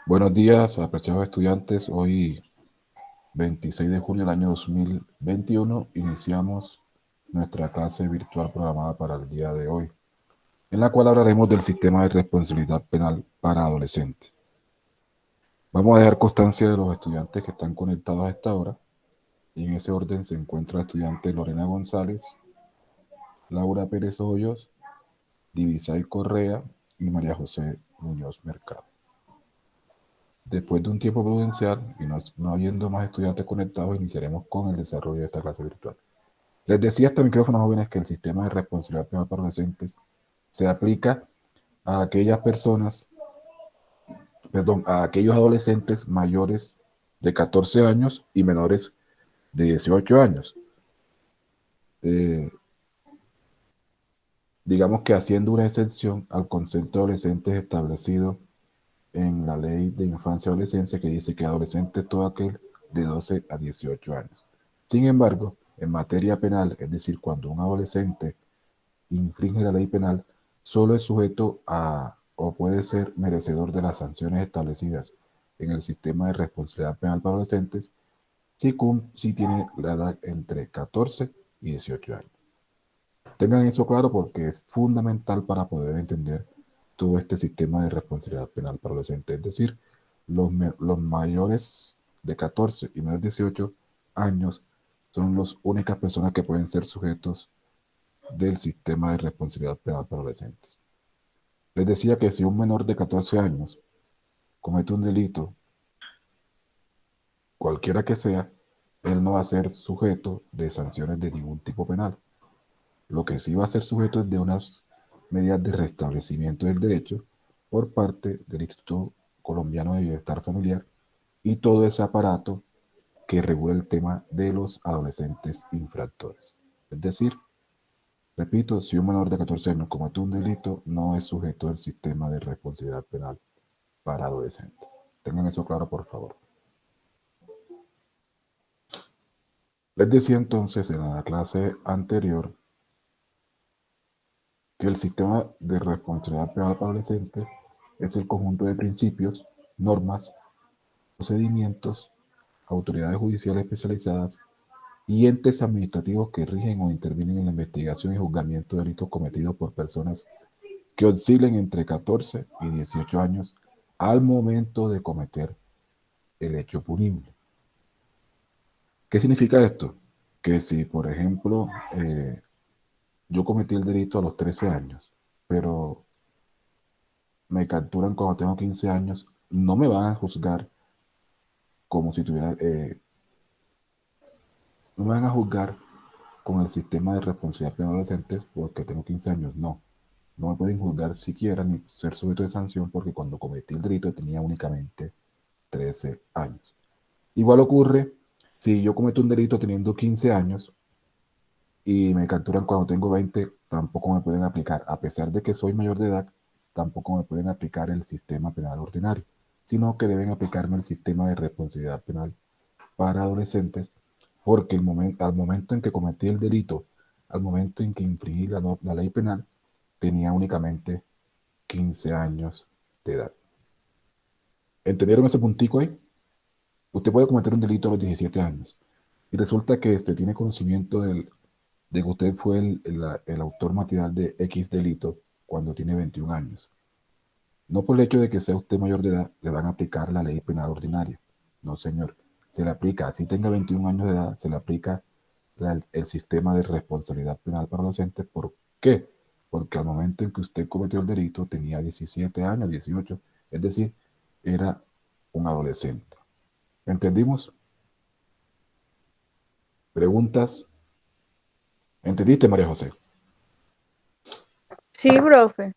Buenos días, apreciados estudiantes. Hoy, 26 de junio del año 2021, iniciamos nuestra clase virtual programada para el día de hoy, en la cual hablaremos del sistema de responsabilidad penal para adolescentes. Vamos a dejar constancia de los estudiantes que están conectados a esta hora, y en ese orden se encuentra la estudiante Lorena González, Laura Pérez Hoyos, Divisay Correa y María José Muñoz Mercado. Después de un tiempo prudencial y no habiendo más estudiantes conectados, iniciaremos con el desarrollo de esta clase virtual. Les decía este micrófono, jóvenes, que el sistema de responsabilidad penal para adolescentes se aplica a aquellas personas, perdón, a aquellos adolescentes mayores de 14 años y menores de 18 años. Eh, digamos que haciendo una excepción al concepto de adolescentes establecido en la Ley de Infancia y Adolescencia, que dice que adolescente es todo aquel de 12 a 18 años. Sin embargo, en materia penal, es decir, cuando un adolescente infringe la ley penal, solo es sujeto a o puede ser merecedor de las sanciones establecidas en el sistema de responsabilidad penal para adolescentes si tiene la edad entre 14 y 18 años. Tengan eso claro porque es fundamental para poder entender todo este sistema de responsabilidad penal para adolescentes. Es decir, los mayores de 14 y menores de 18 años son las únicas personas que pueden ser sujetos del sistema de responsabilidad penal para adolescentes. Les decía que si un menor de 14 años comete un delito, cualquiera que sea, él no va a ser sujeto de sanciones de ningún tipo penal. Lo que sí va a ser sujeto es de unas medidas de restablecimiento del derecho por parte del Instituto Colombiano de Bienestar Familiar y todo ese aparato que regula el tema de los adolescentes infractores. Es decir, repito, si un menor de 14 años comete un delito, no es sujeto del sistema de responsabilidad penal para adolescentes. Tengan eso claro, por favor. Les decía entonces en la clase anterior que el sistema de responsabilidad penal para adolescentes es el conjunto de principios, normas, procedimientos, autoridades judiciales especializadas y entes administrativos que rigen o intervienen en la investigación y juzgamiento de delitos cometidos por personas que oscilen entre 14 y 18 años al momento de cometer el hecho punible. ¿Qué significa esto? Que si, por ejemplo, yo cometí el delito a los 13 años, pero me capturan cuando tengo 15 años, no me van a juzgar como si tuviera, no me van a juzgar con el sistema de responsabilidad penal adolescentes porque tengo 15 años, no. No me pueden juzgar siquiera ni ser sujeto de sanción porque cuando cometí el delito tenía únicamente 13 años. Igual ocurre si yo cometo un delito teniendo 15 años y me capturan cuando tengo 20, tampoco me pueden aplicar, a pesar de que soy mayor de edad, tampoco me pueden aplicar el sistema penal ordinario, sino que deben aplicarme el sistema de responsabilidad penal para adolescentes, porque al momento en que cometí el delito, al momento en que infringí la ley penal, tenía únicamente 15 años de edad. ¿Entendieron ese puntico ahí? Usted puede cometer un delito a los 17 años y resulta que se tiene conocimiento de que usted fue el autor material de X delito cuando tiene 21 años. No por el hecho de que sea usted mayor de edad, le van a aplicar la ley penal ordinaria. No, señor. Se le aplica, así tenga 21 años de edad, se le aplica el sistema de responsabilidad penal para adolescentes. ¿Por qué? Porque al momento en que usted cometió el delito tenía 17 años, 18, es decir, era un adolescente. ¿Entendimos? ¿Preguntas? ¿Entendiste, María José? Sí, profe.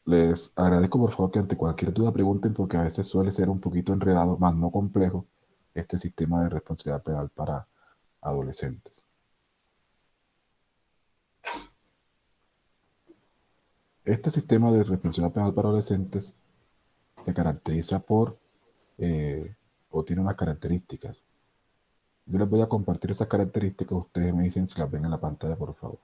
Les agradezco por favor que ante cualquier duda pregunten porque a veces suele ser un poquito enredado, más no complejo, este sistema de responsabilidad penal para adolescentes. Este sistema de responsabilidad penal para adolescentes se caracteriza por, eh, o tiene unas características. Yo les voy a compartir esas características, ustedes me dicen si las ven en la pantalla, por favor.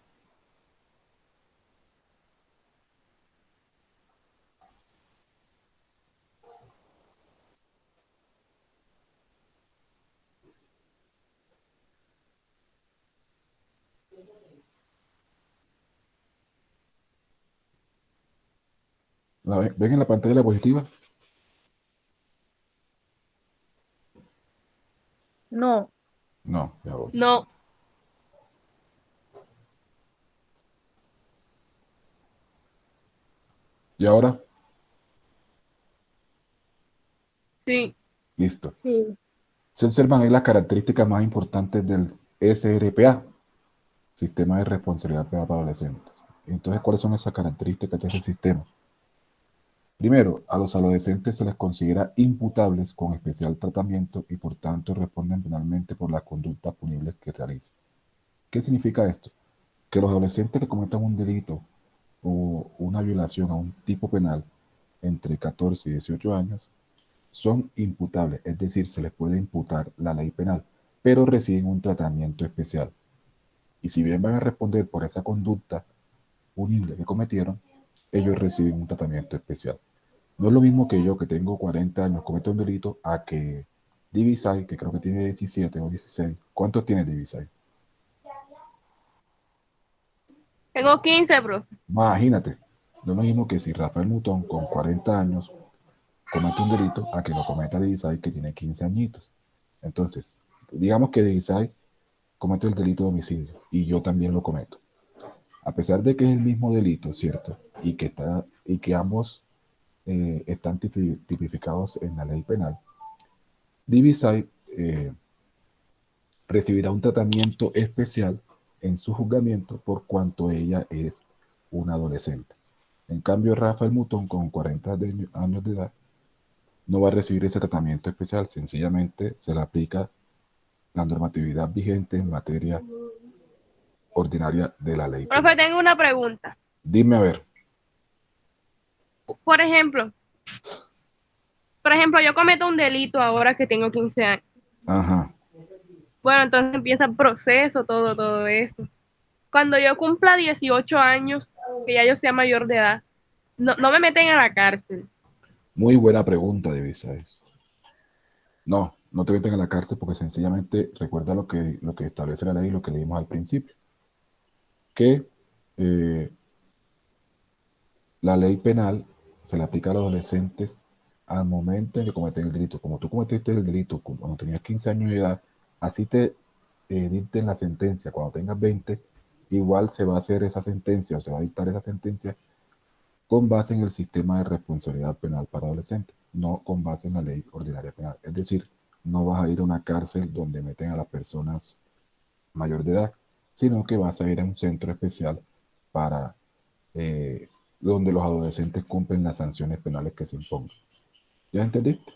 ¿Ven en la pantalla la diapositiva? No. No, ya voy. No. ¿Y ahora? Sí. Listo. Sí. Se observan ahí las características más importantes del SRPA, Sistema de Responsabilidad Penal para Adolescentes. Entonces, ¿cuáles son esas características de ese sistema? Primero, a los adolescentes se les considera imputables con especial tratamiento y por tanto responden penalmente por las conductas punibles que realicen. ¿Qué significa esto? Que los adolescentes que cometan un delito o una violación a un tipo penal entre 14 y 18 años son imputables, es decir, se les puede imputar la ley penal, pero reciben un tratamiento especial. Y si bien van a responder por esa conducta punible que cometieron, ellos reciben un tratamiento especial. No es lo mismo que yo, que tengo 40 años, cometo un delito, a que Divisay, que creo que tiene 17 o 16. ¿Cuántos tiene Divisay? Tengo 15, bro. Imagínate, no es lo mismo que si Rafael Mutón con 40 años comete un delito a que lo cometa Divisay que tiene 15 añitos. Entonces, digamos que Divisay comete el delito de homicidio y yo también lo cometo. A pesar de que es el mismo delito, ¿cierto? Y que ambos están tipificados en la ley penal, Divisay recibirá un tratamiento especial en su juzgamiento por cuanto ella es una adolescente. En cambio, Rafael Mutón, con 40 años de edad, no va a recibir ese tratamiento especial, sencillamente se le aplica la normatividad vigente en materia ordinaria de la ley penal. Profe, tengo una pregunta. Dime a ver. Por ejemplo, yo cometo un delito ahora que tengo 15 años. Ajá. Bueno, entonces empieza el proceso, todo eso. Cuando yo cumpla 18 años, que ya yo sea mayor de edad, no me meten a la cárcel. Muy buena pregunta, Divisay. No, no te meten a la cárcel porque sencillamente recuerda lo que establece la ley y lo que leímos al principio, que eh, la ley penal se le aplica a los adolescentes al momento en que cometen el delito. Como tú cometiste el delito cuando tenías 15 años de edad, así te dicten la sentencia cuando tengas 20, igual se va a hacer esa sentencia o se va a dictar esa sentencia con base en el sistema de responsabilidad penal para adolescentes, no con base en la ley ordinaria penal. Es decir, no vas a ir a una cárcel donde meten a las personas mayor de edad, sino que vas a ir a un centro especial para eh, donde los adolescentes cumplen las sanciones penales que se impongan. ¿Ya entendiste?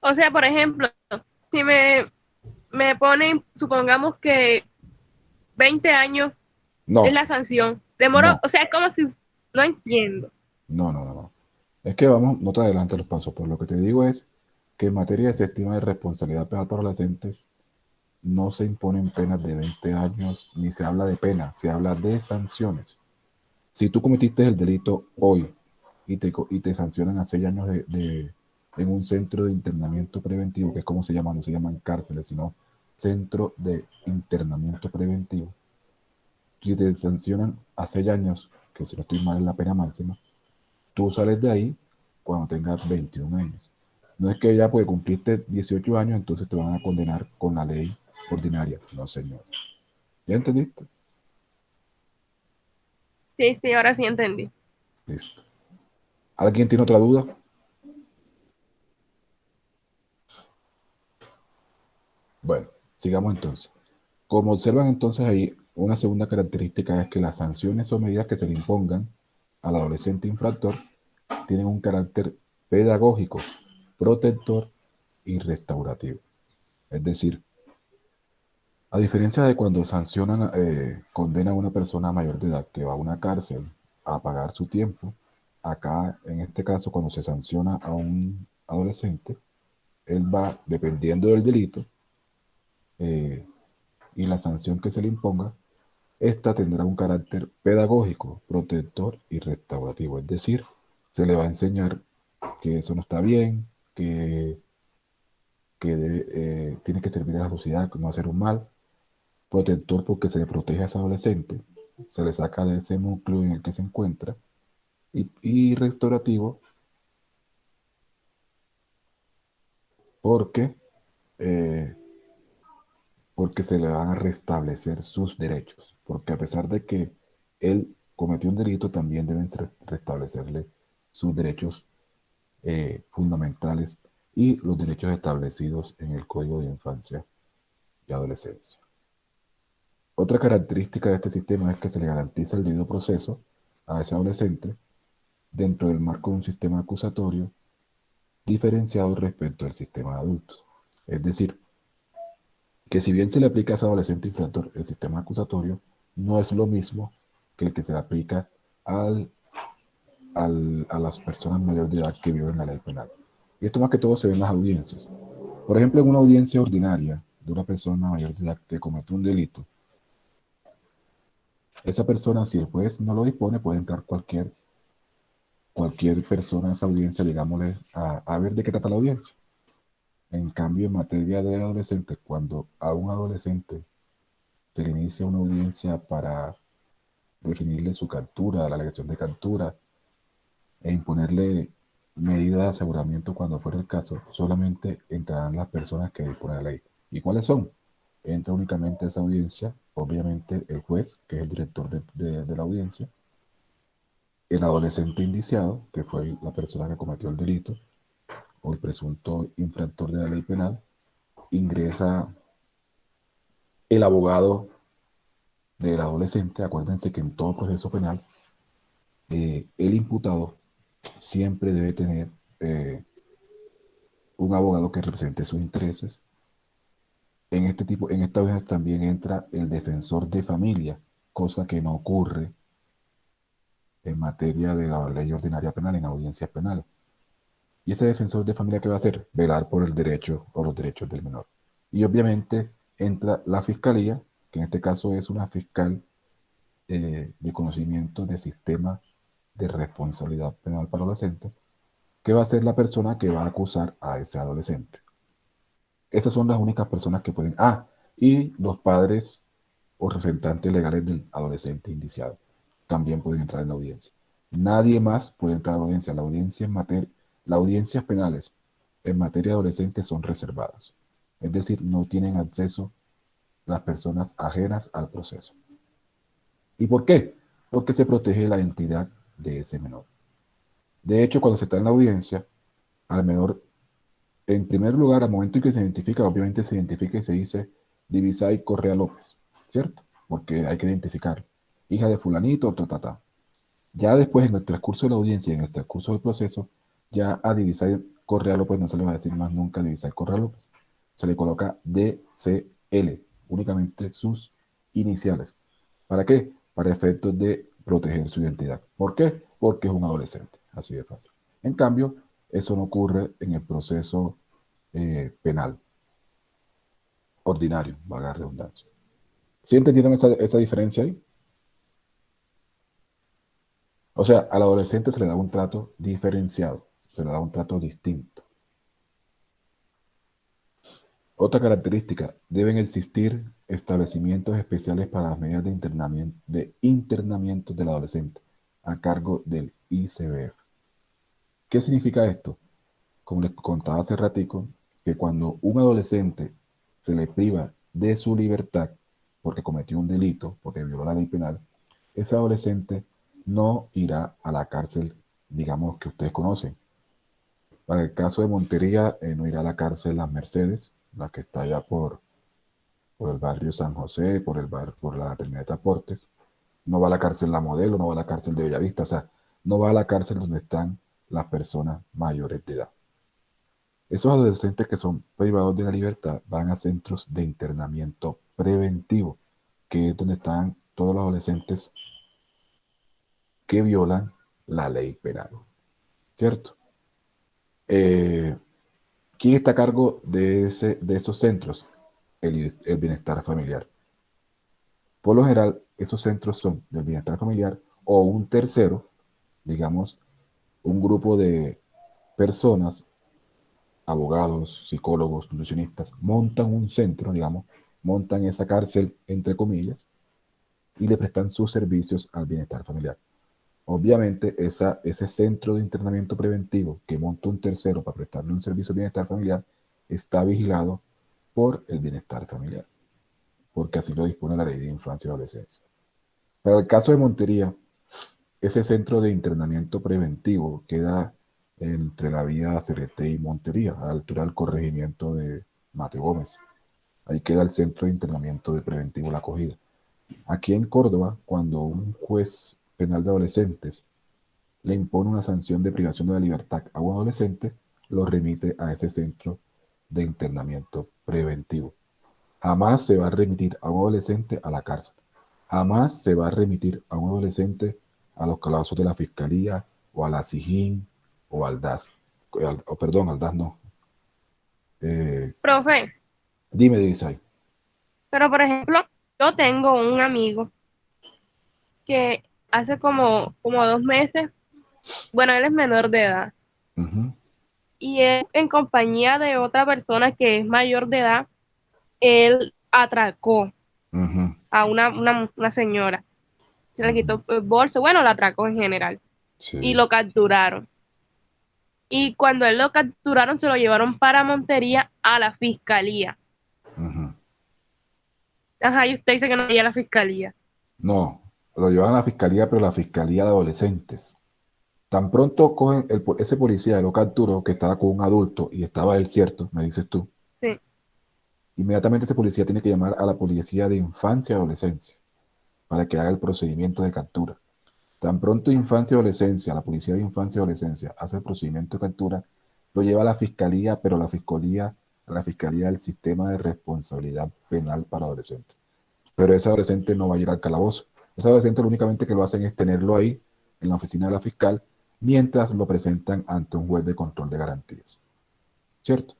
O sea, por ejemplo, si me ponen, supongamos que 20 años es No, la sanción. Demoro, no, o sea, es como si, no entiendo. no. Es que vamos, no te adelantes los pasos, pero lo que te digo es que en materia de sistema de responsabilidad penal para adolescentes no se imponen penas de 20 años, ni se habla de pena, se habla de sanciones. Si tú cometiste el delito hoy y te sancionan a 6 años en un centro de internamiento preventivo, que es como se llama, no se llaman cárceles, sino centro de internamiento preventivo. Si te sancionan a 6 años, que si no estoy mal es la pena máxima, tú sales de ahí cuando tengas 21 años. No es que ya pues cumpliste 18 años, entonces te van a condenar con la ley ordinaria. No, señor. ¿Ya entendiste? Sí, sí, ahora sí entendí. Listo. ¿Alguien tiene otra duda? Bueno, sigamos entonces. Como observan entonces ahí, una segunda característica es que las sanciones o medidas que se le impongan al adolescente infractor tienen un carácter pedagógico, protector y restaurativo. Es decir, a diferencia de cuando sancionan, condenan a una persona mayor de edad que va a una cárcel a pagar su tiempo, acá en este caso cuando se sanciona a un adolescente, él va, dependiendo del delito eh, y la sanción que se le imponga, esta tendrá un carácter pedagógico, protector y restaurativo. Es decir, se le va a enseñar que eso no está bien, tiene que servir a la sociedad, no hacer un mal, protector porque se le protege a ese adolescente, se le saca de ese núcleo en el que se encuentra, y restaurativo porque, eh, porque se le van a restablecer sus derechos, porque a pesar de que él cometió un delito, también deben restablecerle sus derechos fundamentales y los derechos establecidos en el Código de Infancia y Adolescencia. Otra característica de este sistema es que se le garantiza el debido proceso a ese adolescente dentro del marco de un sistema acusatorio diferenciado respecto al sistema de adultos. Es decir, que si bien se le aplica a ese adolescente infractor el sistema acusatorio, no es lo mismo que el que se le aplica a las personas mayores de edad que viven la ley penal. Y esto más que todo se ve en las audiencias. Por ejemplo, en una audiencia ordinaria de una persona mayor de edad que cometió un delito, esa persona, si el juez no lo dispone, puede entrar cualquier persona a esa audiencia, digámosle, a ver de qué trata la audiencia. En cambio, en materia de adolescentes, cuando a un adolescente se le inicia una audiencia para definirle su captura, la alegación de captura, e imponerle medidas de aseguramiento cuando fuera el caso, solamente entrarán las personas que dispone la ley. ¿Y cuáles son? Entra únicamente a esa audiencia, obviamente el juez, que es el director de la audiencia, el adolescente indiciado, que fue la persona que cometió el delito, o el presunto infractor de la ley penal, ingresa el abogado del adolescente. Acuérdense que en todo proceso penal, el imputado siempre debe tener un abogado que represente sus intereses. En esta vez también entra el defensor de familia, cosa que no ocurre en materia de la ley ordinaria penal en audiencias penales. ¿Y ese defensor de familia qué va a hacer? Velar por el derecho o los derechos del menor. Y obviamente entra la fiscalía, que en este caso es una fiscal de conocimiento de sistema de responsabilidad penal para adolescentes, que va a ser la persona que va a acusar a ese adolescente. Esas son las únicas personas que pueden. Ah, y los padres o representantes legales del adolescente indiciado también pueden entrar en la audiencia. Nadie más puede entrar a la audiencia. Las audiencias penales en materia de adolescentes son reservadas. Es decir, no tienen acceso las personas ajenas al proceso. ¿Y por qué? Porque se protege la identidad de ese menor. De hecho, cuando se está en la audiencia, al menor, en primer lugar, al momento en que se identifica, obviamente se identifica y se dice Divisay Correa López, ¿cierto? Porque hay que identificar. Hija de fulanito, ta, ta, ta. Ya después, en el transcurso de la audiencia, en el transcurso del proceso, ya a Divisay Correa López no se le va a decir más nunca Divisay Correa López. Se le coloca DCL, únicamente sus iniciales. ¿Para qué? Para efectos de proteger su identidad. ¿Por qué? Porque es un adolescente, así de fácil. En cambio, eso no ocurre en el proceso penal ordinario, valga la redundancia. ¿Sí entendieron esa diferencia ahí? O sea, al adolescente se le da un trato diferenciado, se le da un trato distinto. Otra característica, deben existir establecimientos especiales para las medidas de internamiento del adolescente a cargo del ICBF. ¿Qué significa esto? Como les contaba hace ratico, que cuando un adolescente se le priva de su libertad porque cometió un delito, porque violó la ley penal, ese adolescente no irá a la cárcel, digamos, que ustedes conocen. Para el caso de Montería, no irá a la cárcel Las Mercedes, la que está allá por el barrio San José, por la terminal de transportes. No va a la cárcel La Modelo, no va a la cárcel de Bellavista, o sea, no va a la cárcel donde están las personas mayores de edad. Esos adolescentes que son privados de la libertad van a centros de internamiento preventivo, que es donde están todos los adolescentes que violan la ley penal, ¿cierto? Eh, ¿Quién está a cargo de esos centros? El bienestar familiar. Por lo general, esos centros son del bienestar familiar o un tercero, digamos, un grupo de personas, abogados, psicólogos, nutricionistas, montan un centro, digamos, montan esa cárcel, entre comillas, y le prestan sus servicios al bienestar familiar. Obviamente, ese centro de internamiento preventivo que monta un tercero para prestarle un servicio de bienestar familiar está vigilado por el bienestar familiar, porque así lo dispone la Ley de Infancia y Adolescencia. Para el caso de Montería, ese centro de internamiento preventivo queda entre la vía Cerreté y Montería, a la altura del corregimiento de Mateo Gómez. Ahí queda el centro de internamiento de preventivo La Acogida. Aquí en Córdoba, cuando un juez penal de adolescentes le impone una sanción de privación de la libertad a un adolescente, lo remite a ese centro de internamiento preventivo. Jamás se va a remitir a un adolescente a la cárcel. Jamás se va a remitir a un adolescente a los calabozos de la fiscalía o a la SIJIN o al DAS. Perdón, al DAS no. Profe, Dime, Divisay. pero por ejemplo, yo tengo un amigo que hace como 2 meses, bueno, él es menor de edad, Ujú, y él en compañía de otra persona que es mayor de edad, él atracó ujú, a una señora. Se le ujú. quitó el bolso, bueno, la atracó en general, y Sí. lo capturaron. Y cuando él lo capturaron, se lo llevaron para Montería a la fiscalía. Ujú. Ajá, y usted dice que no iría a la fiscalía. No, lo llevan a la fiscalía, pero la fiscalía de adolescentes. Tan pronto cogen ese policía lo capturó, que estaba con un adulto y estaba él cierto, me dices tú. Sí. Inmediatamente ese policía tiene que llamar a la policía de infancia y adolescencia para que haga el procedimiento de captura. Tan pronto infancia y adolescencia, la policía de infancia y adolescencia hace el procedimiento de captura, lo lleva a la fiscalía, pero a la fiscalía del sistema de responsabilidad penal para adolescentes. Pero ese adolescente no va a ir al calabozo. Ese adolescente lo únicamente que lo hacen es tenerlo ahí en la oficina de la fiscal mientras lo presentan ante un juez de control de garantías. ¿Cierto?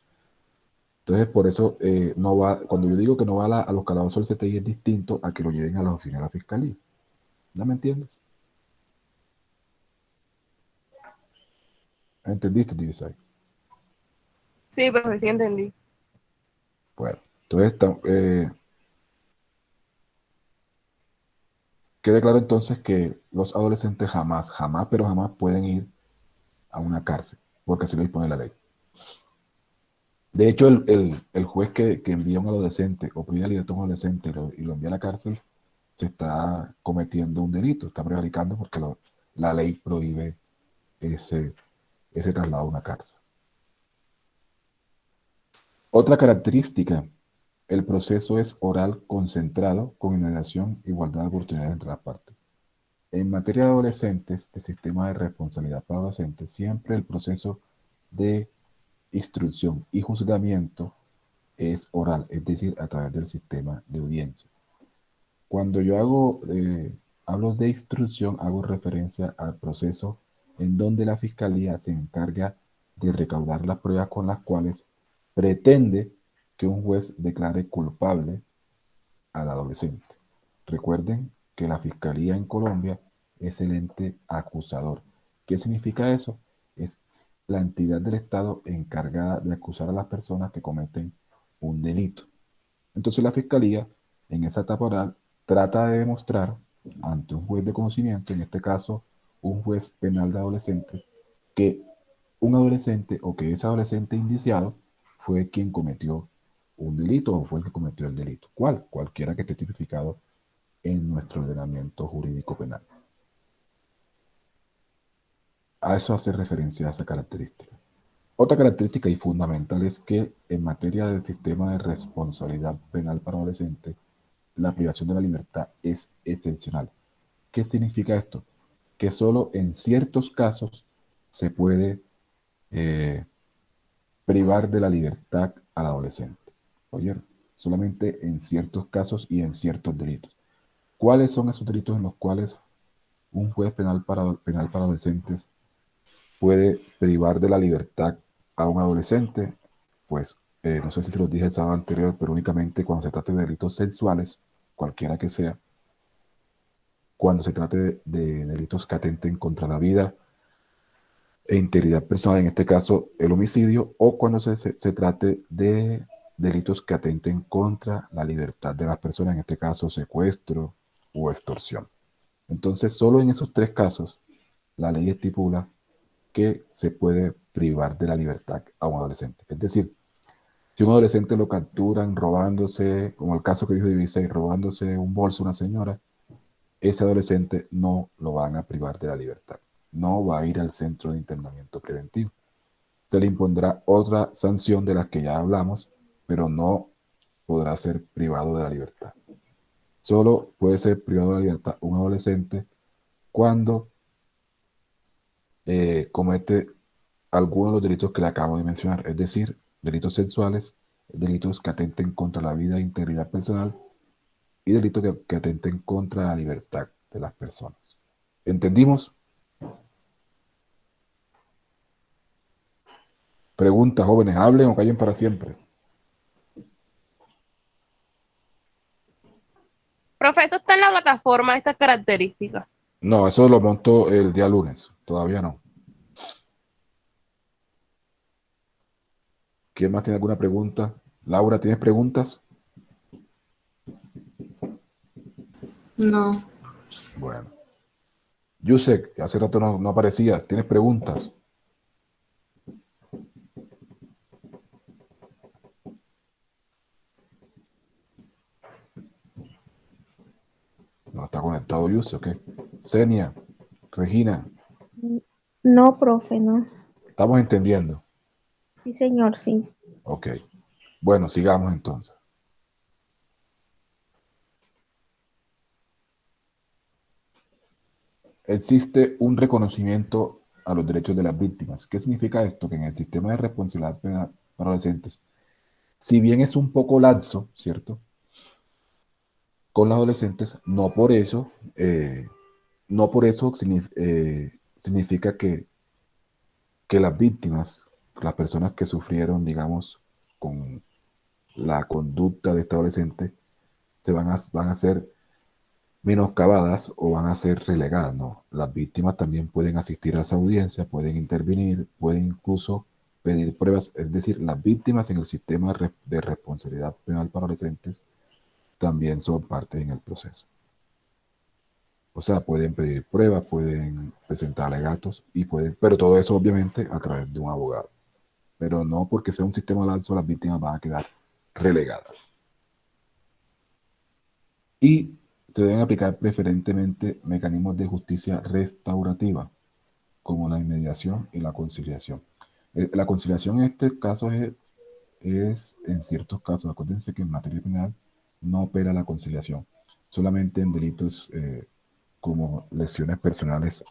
Entonces, por eso no va, cuando yo digo que no va a los calabozos del CTI es distinto a que lo lleven a la oficina de la fiscalía. ¿Ya me entiendes? ¿Entendiste, Divisay? Sí, pero sí entendí. Bueno, entonces quede claro entonces que los adolescentes jamás, jamás, pero jamás pueden ir a una cárcel, porque así lo dispone la ley. De hecho, el juez que envía a un adolescente o pide libertad a un adolescente y lo envía a la cárcel, se está cometiendo un delito, está prevaricando porque la ley prohíbe ese, ese traslado a una cárcel. Otra característica, el proceso es oral concentrado con inmediación, igualdad de oportunidades entre las partes. En materia de adolescentes, de sistema de responsabilidad para adolescentes, siempre el proceso de instrucción y juzgamiento es oral, es decir, a través del sistema de audiencia. Cuando yo hablo de instrucción, hago referencia al proceso en donde la fiscalía se encarga de recaudar las pruebas con las cuales pretende que un juez declare culpable al adolescente. Recuerden que la fiscalía en Colombia es el ente acusador. ¿Qué significa eso? Es la entidad del Estado encargada de acusar a las personas que cometen un delito. Entonces la fiscalía, en esa etapa oral, trata de demostrar ante un juez de conocimiento, en este caso un juez penal de adolescentes, que un adolescente o que ese adolescente indiciado fue quien cometió un delito o fue el que cometió el delito. ¿Cuál? Cualquiera que esté tipificado en nuestro ordenamiento jurídico penal. A eso hace referencia a esa característica. Otra característica y fundamental es que en materia del sistema de responsabilidad penal para adolescentes, la privación de la libertad es excepcional. ¿Qué significa esto? Que solo en ciertos casos se puede eh, privar de la libertad al adolescente. ¿Oyeron? Solamente en ciertos casos y en ciertos delitos. ¿Cuáles son esos delitos en los cuales un juez penal para adolescentes puede privar de la libertad a un adolescente? Pues no sé si se los dije el sábado anterior, pero únicamente cuando se trate de delitos sexuales, cualquiera que sea, cuando se trate de delitos que atenten contra la vida e integridad personal, en este caso el homicidio, o cuando se trate de delitos que atenten contra la libertad de las personas, en este caso secuestro, o extorsión. Entonces, solo en esos tres casos, la ley estipula que se puede privar de la libertad a un adolescente. Es decir, si un adolescente lo capturan robándose, como el caso que dijo Divisa, robándose un bolso a una señora, ese adolescente no lo van a privar de la libertad. No va a ir al centro de internamiento preventivo. Se le impondrá otra sanción de las que ya hablamos, pero no podrá ser privado de la libertad. Solo puede ser privado de la libertad un adolescente cuando comete algunos de los delitos que le acabo de mencionar, es decir, delitos sexuales, delitos que atenten contra la vida e integridad personal y delitos que atenten contra la libertad de las personas. ¿Entendimos? Preguntas, jóvenes, hablen o callen para siempre. Profe, eso está en la plataforma, estas características. No, eso lo monto el día lunes, todavía no. ¿Quién más tiene alguna pregunta? Laura, ¿tienes preguntas? No, Bueno. Yusek, hace rato no aparecías, ¿tienes preguntas? No está conectado Yusek, ¿ok? Senia, Regina, No, profe, no. ¿estamos entendiendo? Sí, señor, sí. Ok. Bueno, sigamos entonces. Existe un reconocimiento a los derechos de las víctimas. ¿Qué significa esto? Que en el sistema de responsabilidad penal para adolescentes, si bien es un poco laxo, ¿cierto? Con los adolescentes, no por eso significa que las víctimas, las personas que sufrieron, digamos, con la conducta de este adolescente, van a ser menoscabadas o van a ser relegadas, ¿no? Las víctimas también pueden asistir a esa audiencia, pueden intervenir, pueden incluso pedir pruebas, es decir, las víctimas en el sistema de responsabilidad penal para adolescentes también son parte en el proceso. O sea, pueden pedir pruebas, pueden presentar alegatos y pueden, pero todo eso obviamente a través de un abogado. Pero no porque sea un sistema laxo, las víctimas van a quedar relegadas. Y se deben aplicar preferentemente mecanismos de justicia restaurativa, como la inmediación y la conciliación. La conciliación en este caso es en ciertos casos, acuérdense que en materia penal no opera la conciliación, solamente en delitos como lesiones personales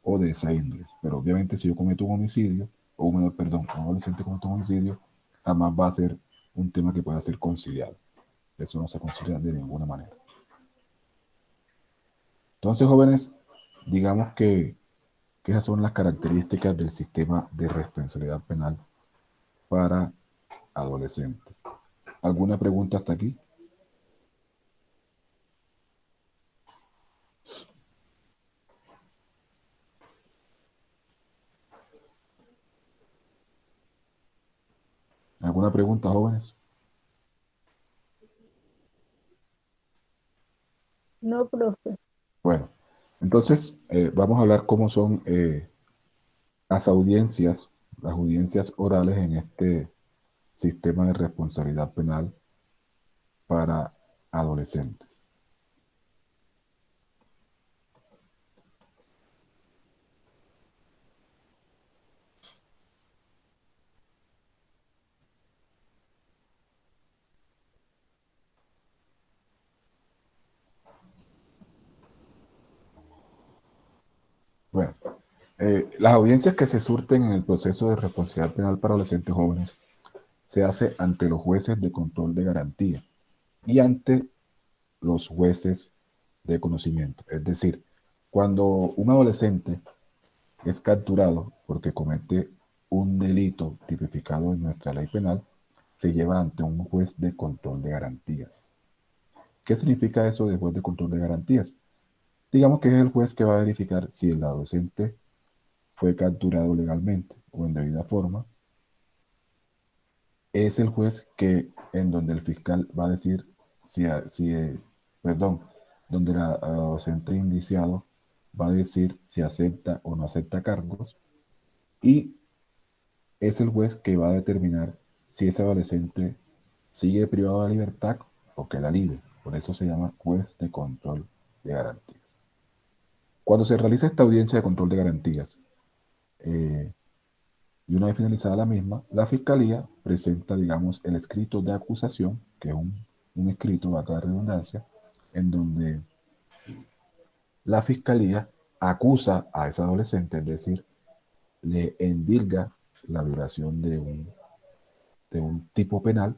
o de esa índole. Pero obviamente si yo cometo un homicidio, o un menor, perdón, un adolescente comete un homicidio, jamás va a ser un tema que pueda ser conciliado. Eso no se concilia de ninguna manera. Entonces, jóvenes, digamos que esas son las características del sistema de responsabilidad penal para adolescentes. ¿Alguna pregunta hasta aquí? ¿Alguna pregunta, jóvenes? No, profe. Bueno, entonces vamos a hablar cómo son las audiencias orales en este sistema de responsabilidad penal para adolescentes. Bueno, las audiencias que se surten en el proceso de responsabilidad penal para adolescentes jóvenes se hace ante los jueces de control de garantía y ante los jueces de conocimiento. Es decir, cuando un adolescente es capturado porque comete un delito tipificado en nuestra ley penal, se lleva ante un juez de control de garantías. ¿Qué significa eso de juez de control de garantías? Digamos que es el juez que va a verificar si el adolescente fue capturado legalmente o en debida forma. Es el juez que en donde el fiscal va a decir si, perdón, donde el adolescente indiciado va a decir si acepta o no acepta cargos y es el juez que va a determinar si ese adolescente sigue privado de libertad o que la libre. Por eso se llama juez de control de garantías. Cuando se realiza esta audiencia de control de garantías, y una vez finalizada la misma, la Fiscalía presenta, digamos, el escrito de acusación, que es un escrito, acá de redundancia, en donde la Fiscalía acusa a ese adolescente, es decir, le endilga la violación de un tipo penal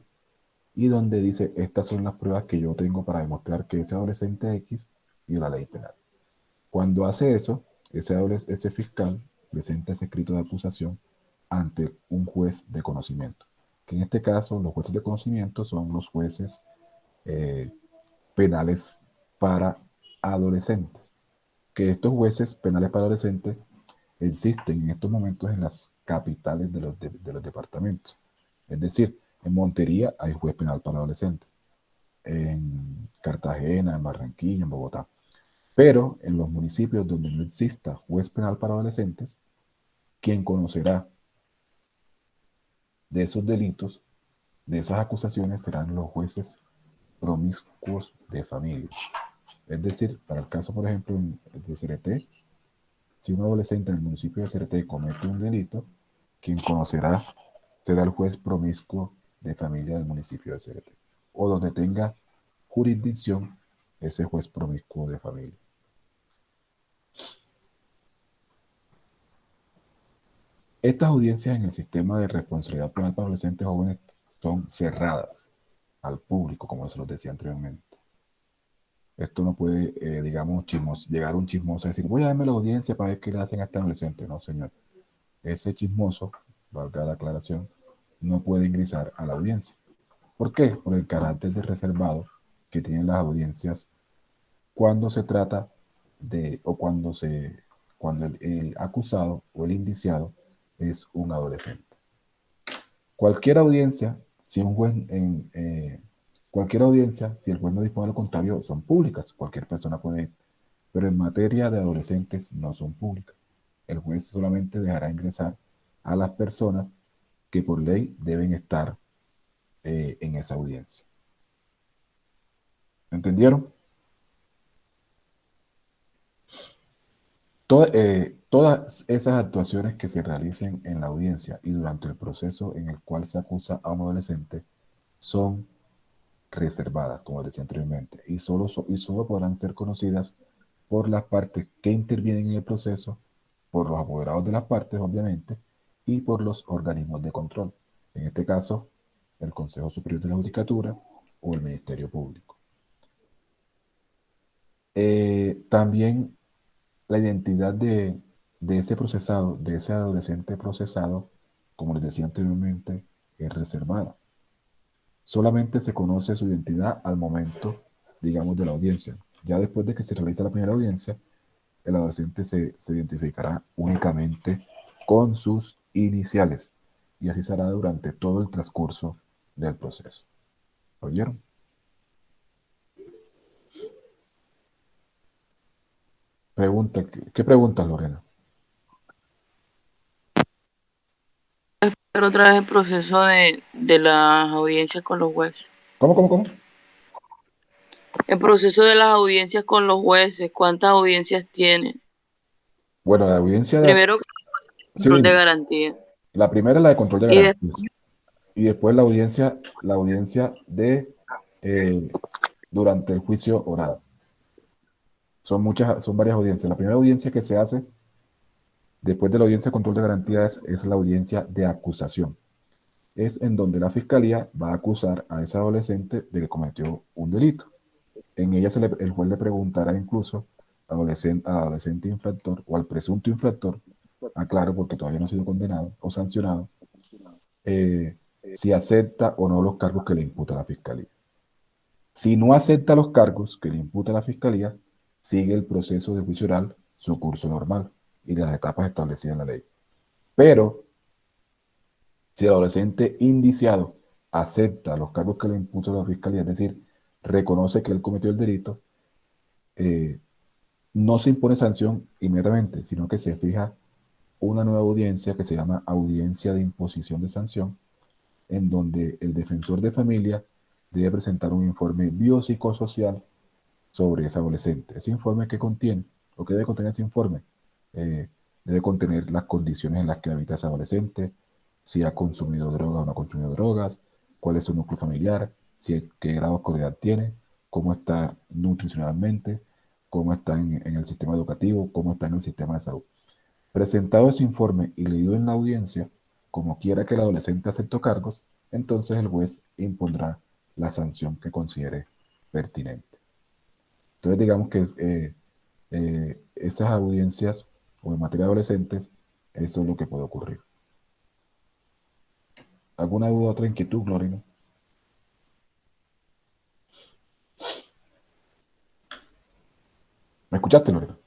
y donde dice, estas son las pruebas que yo tengo para demostrar que ese adolescente X viola la ley penal. Cuando hace eso, ese fiscal presenta ese escrito de acusación ante un juez de conocimiento, que en este caso los jueces de conocimiento son los jueces eh, penales para adolescentes, que estos jueces penales para adolescentes existen en estos momentos en las capitales de los departamentos. Es decir, en Montería hay juez penal para adolescentes, en Cartagena, en Barranquilla, en Bogotá. Pero en los municipios donde no exista juez penal para adolescentes, quien conocerá de esos delitos, de esas acusaciones, serán los jueces promiscuos de familia. Es decir, para el caso, por ejemplo, de Cereté, si un adolescente en el municipio de Cereté comete un delito, quien conocerá será el juez promiscuo de familia del municipio de Cereté, o donde tenga jurisdicción ese juez promiscuo de familia. Estas audiencias en el sistema de responsabilidad penal para adolescentes jóvenes son cerradas al público, como se los decía anteriormente. Esto no puede, digamos, llegar un chismoso a decir, voy a darme la audiencia para ver qué le hacen a este adolescente. No, señor. Ese chismoso, valga la aclaración, no puede ingresar a la audiencia. ¿Por qué? Por el carácter de reservado que tienen las audiencias cuando se trata de, o cuando el acusado o el indiciado es un adolescente. Cualquier audiencia, si un juez cualquier audiencia, si el juez no dispone de lo contrario, son públicas, cualquier persona puede ir, pero en materia de adolescentes no son públicas. El juez solamente dejará ingresar a las personas que por ley deben estar en esa audiencia. ¿Entendieron? Todas esas actuaciones que se realicen en la audiencia y durante el proceso en el cual se acusa a un adolescente son reservadas, como decía anteriormente, y solo podrán ser conocidas por las partes que intervienen en el proceso, por los apoderados de las partes, obviamente, y por los organismos de control. En este caso, el Consejo Superior de la Judicatura o el Ministerio Público. También la identidad de ese procesado, de ese adolescente procesado, como les decía anteriormente, es reservada. Solamente se conoce su identidad al momento, digamos, de la audiencia. Ya después de que se realiza la primera audiencia, el adolescente se identificará únicamente con sus iniciales y así será durante todo el transcurso del proceso. ¿Oyeron? Pregunta, ¿qué preguntas, Lorena? Pero otra vez el proceso de las audiencias con los jueces. ¿Cómo? El proceso de las audiencias con los jueces, ¿cuántas audiencias tienen? Bueno, la audiencia de... Primero, Sí, control de garantía. la primera es la de control de Y garantías. Y después la audiencia de durante el juicio oral. Son varias audiencias. La primera audiencia que se hace después de la audiencia de control de garantías es la audiencia de acusación. Es en donde la fiscalía va a acusar a ese adolescente de que cometió un delito. En ella el juez le preguntará incluso al adolescente infractor o al presunto infractor, aclaro porque todavía no ha sido condenado o sancionado, si acepta o no los cargos que le imputa la fiscalía. Si no acepta los cargos que le imputa la fiscalía, sigue el proceso de juicio oral, su curso normal y las etapas establecidas en la ley. Pero si el adolescente indiciado acepta los cargos que le imputa la fiscalía, es decir, reconoce que él cometió el delito, no se impone sanción inmediatamente, sino que se fija una nueva audiencia que se llama audiencia de imposición de sanción, en donde el defensor de familia debe presentar un informe biopsicosocial sobre ese adolescente. Ese informe que contiene, o que debe contener ese informe, eh, debe contener las condiciones en las que habita ese adolescente, si ha consumido drogas o no ha consumido drogas, cuál es su núcleo familiar, qué grado de escolaridad tiene, cómo está nutricionalmente, cómo está en el sistema educativo, cómo está en el sistema de salud. Presentado ese informe y leído en la audiencia, como quiera que el adolescente acepte cargos, entonces el juez impondrá la sanción que considere pertinente. Entonces, digamos que esas audiencias o en materia de adolescentes, eso es lo que puede ocurrir. ¿Alguna duda, otra inquietud, Glorina? ¿Me escuchaste, Lorena?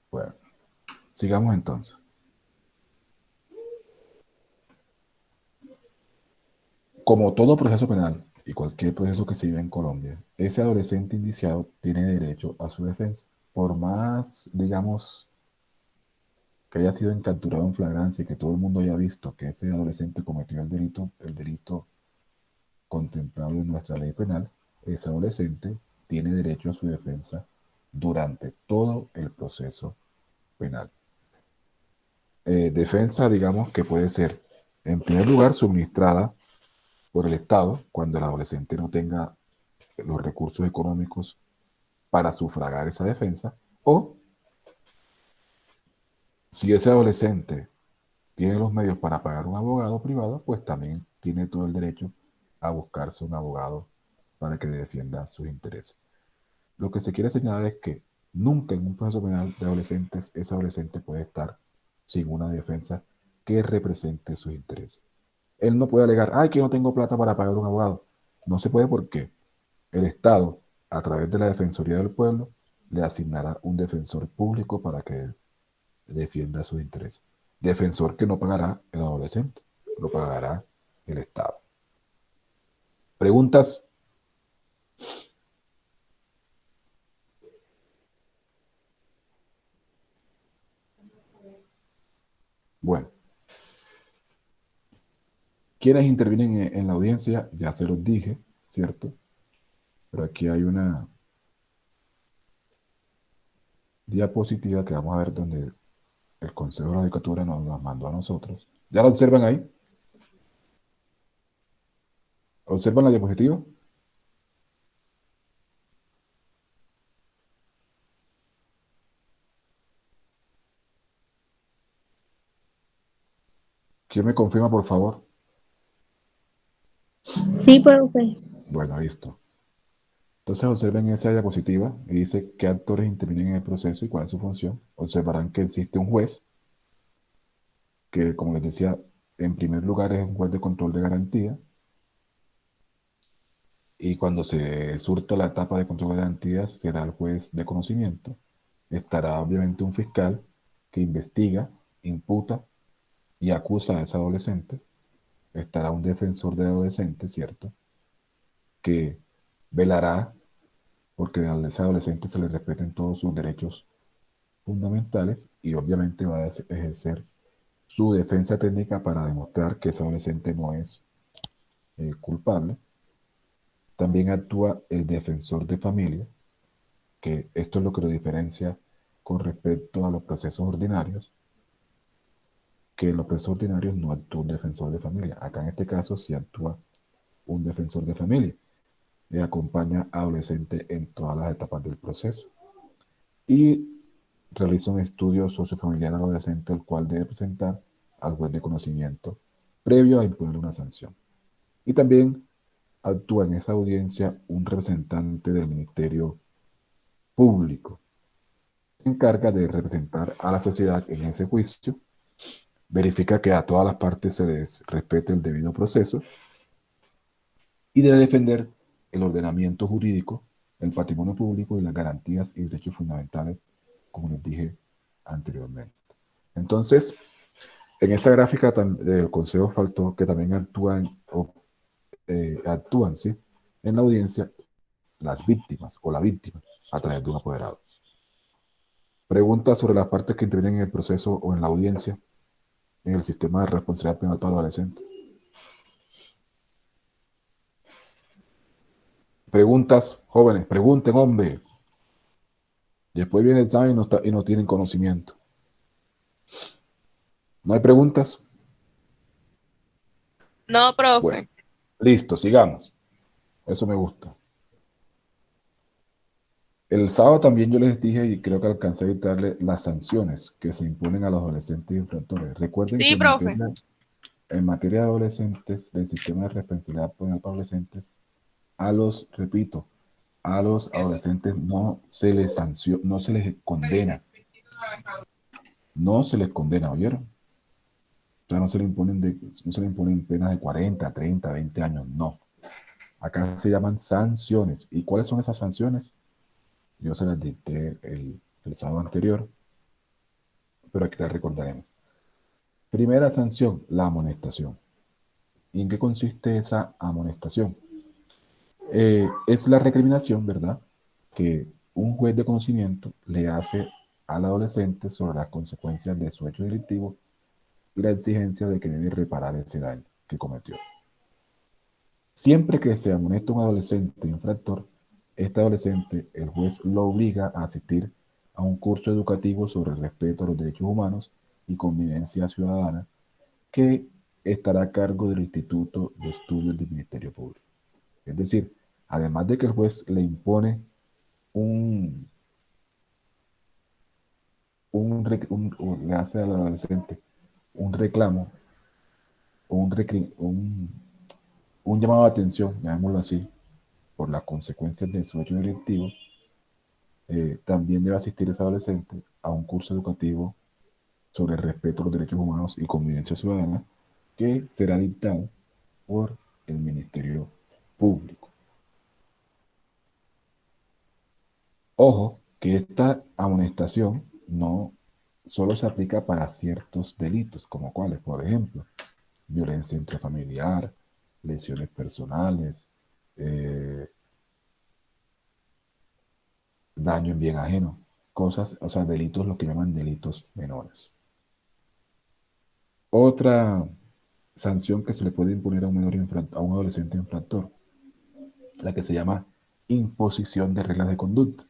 Bueno, sigamos entonces. Como todo proceso penal y cualquier proceso que se vive en Colombia, ese adolescente indiciado tiene derecho a su defensa. Por más, digamos, que haya sido encapturado en flagrancia y que todo el mundo haya visto que ese adolescente cometió el delito contemplado en nuestra ley penal, ese adolescente tiene derecho a su defensa durante todo el proceso penal. Defensa, digamos, que puede ser, en primer lugar, suministrada por el Estado cuando el adolescente no tenga los recursos económicos para sufragar esa defensa, o si ese adolescente tiene los medios para pagar un abogado privado, pues también tiene todo el derecho a buscarse un abogado para que le defienda sus intereses. Lo que se quiere señalar es que nunca en un proceso penal de adolescentes ese adolescente puede estar sin una defensa que represente sus intereses. Él no puede alegar, ay, que no tengo plata para pagar un abogado. No se puede porque el Estado, a través de la Defensoría del Pueblo, le asignará un defensor público para que defienda sus intereses. Defensor que no pagará el adolescente, lo pagará el Estado. ¿Preguntas? Bueno, ¿quiénes intervienen en la audiencia? Ya se los dije, ¿cierto? Pero aquí hay una diapositiva que vamos a ver donde el Consejo de la Judicatura nos mandó a nosotros. ¿Ya la observan ahí? ¿Observan la diapositiva? ¿Quién me confirma, por favor? Sí, profe. Bueno, listo. Entonces observen esa diapositiva y dice qué actores intervienen en el proceso y cuál es su función. Observarán que existe un juez, que como les decía, en primer lugar es un juez de control de garantía, y cuando se surta la etapa de control de garantías será el juez de conocimiento. Estará obviamente un fiscal que investiga, imputa y acusa a ese adolescente. Estará un defensor de adolescente, ¿cierto? Que velará porque a ese adolescente se le respeten todos sus derechos fundamentales y obviamente va a ejercer su defensa técnica para demostrar que ese adolescente no es culpable. También actúa el defensor de familia, que esto es lo que lo diferencia con respecto a los procesos ordinarios, que en los procesos ordinarios no actúa un defensor de familia. Acá en este caso sí actúa un defensor de familia y acompaña a adolescente en todas las etapas del proceso. Y realiza un estudio sociofamiliar al adolescente, el cual debe presentar al juez de conocimiento previo a imponer una sanción. Y también actúa en esa audiencia un representante del Ministerio Público. Se encarga de representar a la sociedad en ese juicio, verifica que a todas las partes se les respete el debido proceso y debe defender el ordenamiento jurídico, el patrimonio público y las garantías y derechos fundamentales, como les dije anteriormente. Entonces, en esa gráfica del Consejo faltó que también actúan actúan, ¿sí? En la audiencia, las víctimas o la víctima a través de un apoderado. Preguntas sobre las partes que intervienen en el proceso o en la audiencia en el sistema de responsabilidad penal para adolescentes. Preguntas, jóvenes, pregunten, hombre. Después viene el examen y no tienen conocimiento. ¿No hay preguntas? No, Bueno, profe. listo, sigamos. Eso me gusta. El sábado también yo les dije y creo que alcancé a dictarle las sanciones que se imponen a los adolescentes infractores. Recuerden que Sí, profe. en materia de adolescentes, del sistema de responsabilidad penal para adolescentes, repito, a los adolescentes no se les sanciona, no se les condena, no se les condena, ¿oyeron? O sea, no se le imponen penas de 40, 30, 20 años, no. Acá se llaman sanciones. ¿Y cuáles son esas sanciones? Yo se las dicté el sábado anterior, pero aquí las recordaremos. Primera sanción, la amonestación. ¿Y en qué consiste esa amonestación? Es la recriminación, ¿verdad?, que un juez de conocimiento le hace al adolescente sobre las consecuencias de su hecho delictivo y la exigencia de que debe reparar ese daño que cometió. Siempre que se amonesta un adolescente infractor, este adolescente, el juez lo obliga a asistir a un curso educativo sobre el respeto a los derechos humanos y convivencia ciudadana que estará a cargo del Instituto de Estudios del Ministerio Público. Es decir, además de que el juez le impone un, le hace al adolescente un reclamo, un, un llamado de atención, llamémoslo así, por las consecuencias de su hecho delictivo, también debe asistir ese adolescente a un curso educativo sobre el respeto a los derechos humanos y convivencia ciudadana que será dictado por el Ministerio Público. Ojo, que esta amonestación no solo se aplica para ciertos delitos, como cuáles, por ejemplo, violencia intrafamiliar, lesiones personales, eh, daño en bien ajeno, cosas, o sea, delitos, lo que llaman delitos menores. Otra sanción que se le puede imponer a un a un adolescente infractor, la que se llama imposición de reglas de conducta.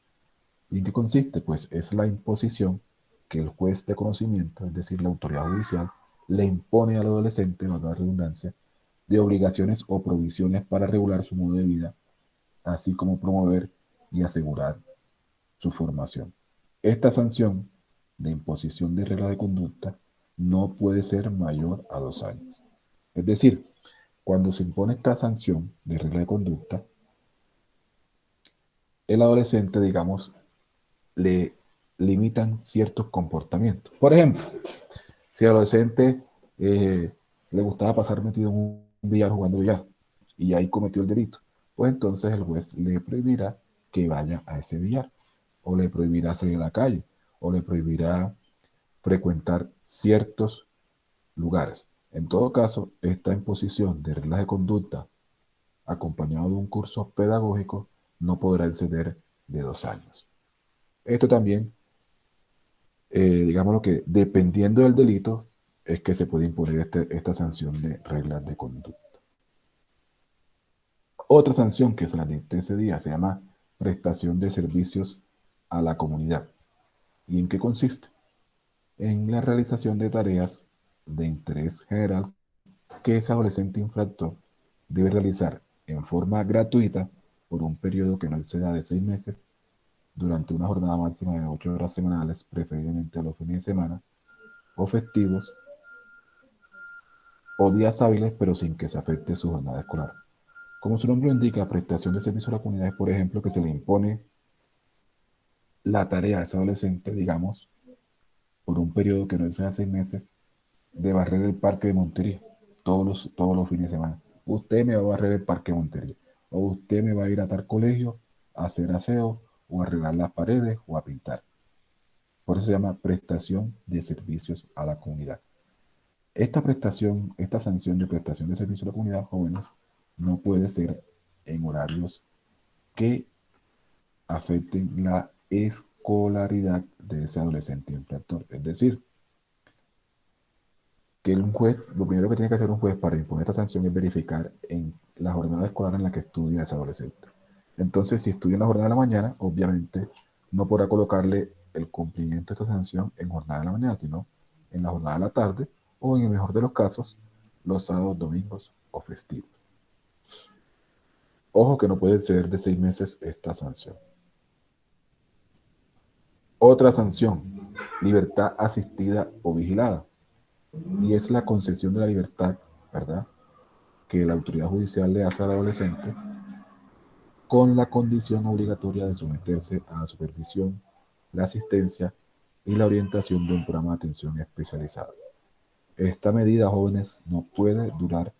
¿Y en qué consiste? Pues es la imposición que el juez de conocimiento, es decir, la autoridad judicial, le impone al adolescente, valga la redundancia, de obligaciones o provisiones para regular su modo de vida, así como promover y asegurar su formación. Esta sanción de imposición de reglas de conducta no puede ser mayor a 2 años. Es decir, cuando se impone esta sanción de regla de conducta, el adolescente, digamos, le limitan ciertos comportamientos. Por ejemplo, si al adolescente le gustaba pasar metido en un billar jugando billar y ahí cometió el delito, pues entonces el juez le prohibirá que vaya a ese billar, o le prohibirá salir a la calle, o le prohibirá frecuentar ciertos lugares. En todo caso, esta imposición de reglas de conducta acompañado de un curso pedagógico no podrá exceder de 2 años. Esto también, digamos lo que dependiendo del delito, es que se puede imponer esta sanción de reglas de conducta. Otra sanción que se la dicté ese día se llama prestación de servicios a la comunidad. ¿Y en qué consiste? En la realización de tareas de interés general que ese adolescente infractor debe realizar en forma gratuita por un periodo que no exceda de 6 meses durante una jornada máxima de 8 horas semanales, preferiblemente los fines de semana o festivos o días hábiles, pero sin que se afecte su jornada escolar. Como su nombre lo indica, prestación de servicio a la comunidad es, por ejemplo, que se le impone la tarea a ese adolescente, digamos, por un periodo que no exceda 6 meses, de barrer el parque de Montería todos los fines de semana. Usted me va a barrer el parque de Montería, o usted me va a ir a tal colegio a hacer aseo, o a arreglar las paredes, o a pintar. Por eso se llama prestación de servicios a la comunidad. Esta prestación, esta sanción de prestación de servicios a la comunidad, jóvenes, no puede ser en horarios que afecten la escolaridad de ese adolescente infractor. Es decir, que un juez, lo primero que tiene que hacer un juez para imponer esta sanción es verificar en la jornada escolar en la que estudia ese adolescente. Entonces, si estudia en la jornada de la mañana, obviamente no podrá colocarle el cumplimiento de esta sanción en jornada de la mañana, sino en la jornada de la tarde o, en el mejor de los casos, los sábados, domingos o festivos. Ojo que no puede ser de 6 meses esta sanción. Otra sanción, libertad asistida o vigilada, y es la concesión de la libertad, ¿verdad?, que la autoridad judicial le hace al adolescente con la condición obligatoria de someterse a la supervisión, la asistencia y la orientación de un programa de atención especializada. Esta medida, jóvenes, no puede durar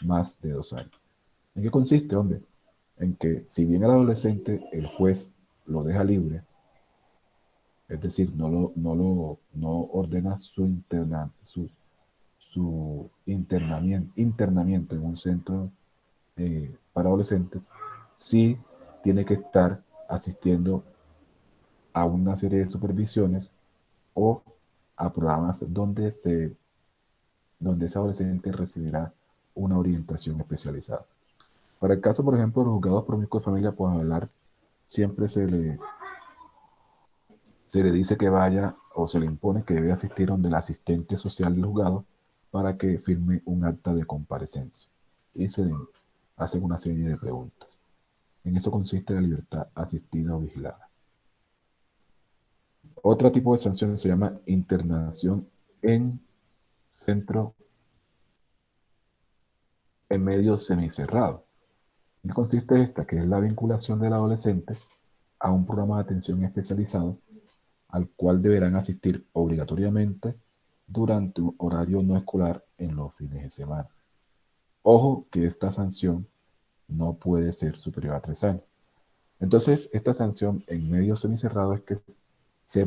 más de 2 años. ¿En qué consiste, hombre? En que si bien el adolescente, el juez lo deja libre, es decir, no ordena su internamiento en un centro para adolescentes, sí tiene que estar asistiendo a una serie de supervisiones o a programas donde ese adolescente recibirá una orientación especializada. Para el caso, por ejemplo, de los juzgados promiscuos de familia, pues hablar, siempre se le dice que vaya o se le impone que debe asistir donde el asistente social del juzgado para que firme un acta de comparecencia. Y se le hacen una serie de preguntas. En eso consiste la libertad asistida o vigilada. Otro tipo de sanción se llama internación en centro en medio semicerrado. ¿En qué consiste esta? Que es la vinculación del adolescente a un programa de atención especializado al cual deberán asistir obligatoriamente durante un horario no escolar en los fines de semana. Ojo que esta sanción no puede ser superior a 3 años. Entonces, esta sanción en medio semicerrado es que se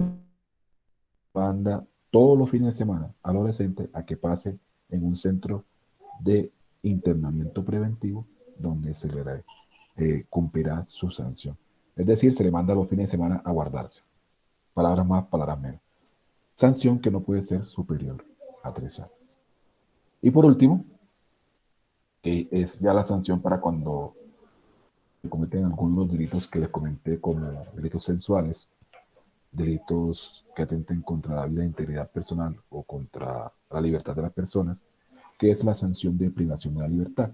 manda todos los fines de semana al adolescente a que pase en un centro de internamiento preventivo donde se le cumplirá su sanción. Es decir, se le manda los fines de semana a guardarse. Palabras más, palabras menos. Sanción que no puede ser superior a 3 años. Y por último, es ya la sanción para cuando se cometen algunos de los delitos que les comenté, como delitos sexuales, delitos que atenten contra la vida e integridad personal o contra la libertad de las personas, que es la sanción de privación de la libertad.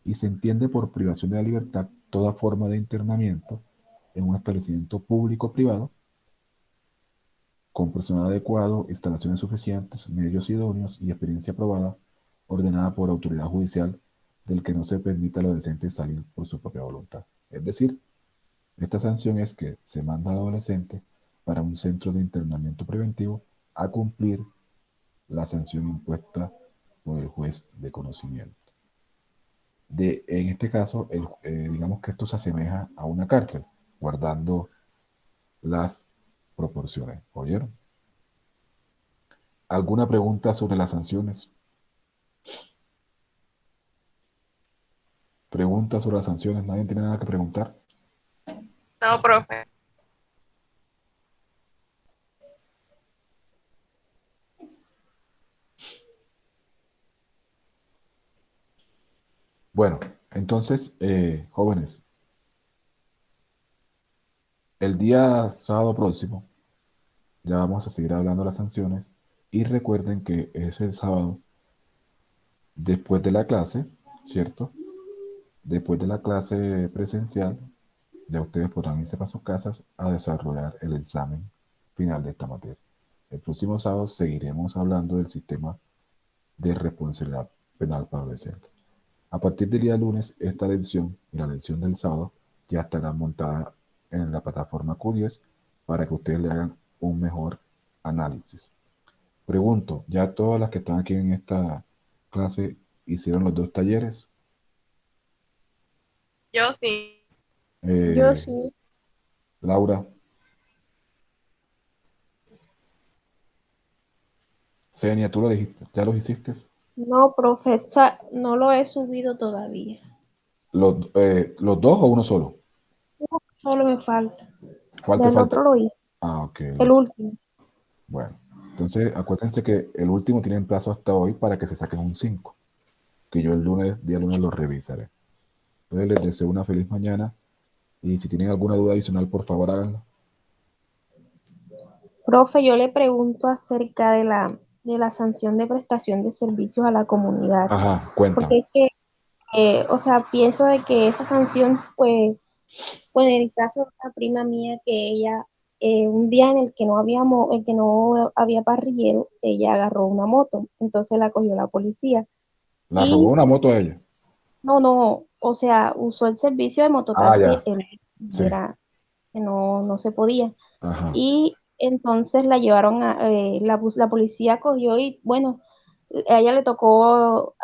Y se entiende por privación de la libertad toda forma de internamiento en un establecimiento público o privado, con personal adecuado, instalaciones suficientes, medios idóneos y experiencia aprobada, ordenada por autoridad judicial, del que no se permita al adolescente salir por su propia voluntad. Es decir, esta sanción es que se manda al adolescente para un centro de internamiento preventivo a cumplir la sanción impuesta por el juez de conocimiento. En este caso, digamos que esto se asemeja a una cárcel, guardando las proporciones. ¿Oyeron? ¿Alguna pregunta sobre las sanciones? ¿Preguntas sobre las sanciones? ¿Nadie tiene nada que preguntar? No, profe. Bueno, entonces, jóvenes, el día sábado próximo ya vamos a seguir hablando de las sanciones y recuerden que es el sábado después de la clase, ¿cierto? Después de la clase presencial, ya ustedes podrán irse para sus casas a desarrollar el examen final de esta materia. El próximo sábado seguiremos hablando del sistema de responsabilidad penal para adolescentes. A partir del día lunes, esta lección y la lección del sábado ya estarán montadas en la plataforma Q10 para que ustedes le hagan un mejor análisis. Pregunto, ¿ya todas las que están aquí en esta clase hicieron los 2 talleres? Yo sí. Yo Eh, sí. Laura, Senia, ¿tú lo dijiste? ¿Ya los hiciste? No, profe, o sea, no lo he subido todavía. ¿Los dos o uno solo? Solo me falta. ¿Cuál te Del falta? otro lo hice. Ah, ok, El listo. último. Bueno, entonces acuérdense que el último tiene plazo hasta hoy para que se saquen un 5, que yo el lunes, día lunes lo revisaré. Entonces les deseo una feliz mañana y si tienen alguna duda adicional, por favor háganlo. Profe, yo le pregunto acerca de la sanción de prestación de servicios a la comunidad. Ajá, cuéntame. Porque es que, o sea, pienso de que esa sanción, pues en el caso de una prima mía, que ella, un día en el que no había parrillero, ella agarró una moto, entonces la cogió la policía. ¿La robó Y una moto a ella? no, o sea, usó el servicio de Ah, mototaxi, ya, él sí. era que no se podía. Ajá. Y entonces la llevaron la policía cogió y bueno, a ella le tocó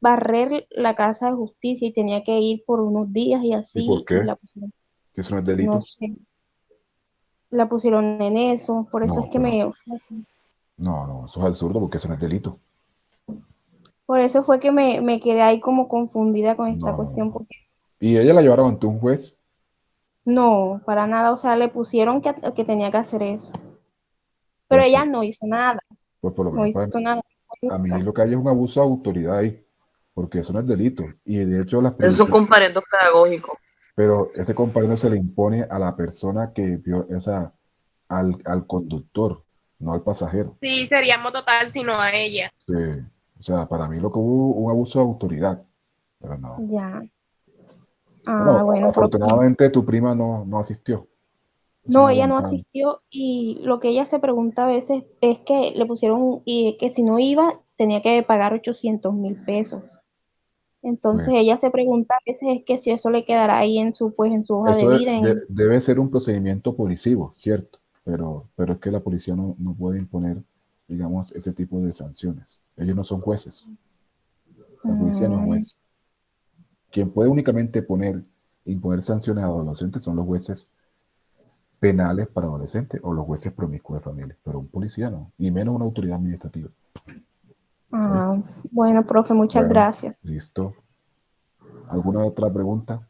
barrer la casa de justicia y tenía que ir por unos días y ¿Y por así, y qué? Si eso no es no delito. sé, la pusieron en eso, por eso es No, que pero no, eso es absurdo porque eso no es delito. por eso fue que me quedé ahí como confundida con esta No, no, cuestión, no. porque Y ella la llevaron ante un juez, no, para nada, o sea, le pusieron que tenía que hacer eso, pero pues, ella no hizo nada, pues por lo no menos hizo para mí, nada. a mí lo que hay es un abuso de autoridad ahí, porque eso no es delito. Y de hecho las Esos son previsiones, comparendos pedagógicos. pero ese compañero se le impone a la persona que vio esa, al conductor, no al pasajero. Sí, sería mototal, sino a ella. Sí, o sea, para mí lo que hubo un abuso de autoridad, pero no. Ya. Bueno, Ah, bueno, profe. afortunadamente tu prima no asistió. Eso es No, una ella no ventaja. asistió y lo que ella se pregunta a veces es que le pusieron y que si no iba tenía que pagar 800.000 pesos. Entonces Pues ella se pregunta a veces es que si eso le quedará ahí en en su hoja de eso vida. debe ser un procedimiento policivo, cierto, pero es que la policía no puede imponer, digamos, ese tipo de sanciones. Ellos no son jueces, la policía no es Mm, juez. Quien puede únicamente imponer sanciones a adolescentes son los jueces penales para adolescentes o los jueces promiscuos de familia, pero un policía no, y menos una autoridad administrativa. ah, ¿Oíste? bueno, profe, muchas Bueno, gracias. listo. ¿Alguna otra pregunta?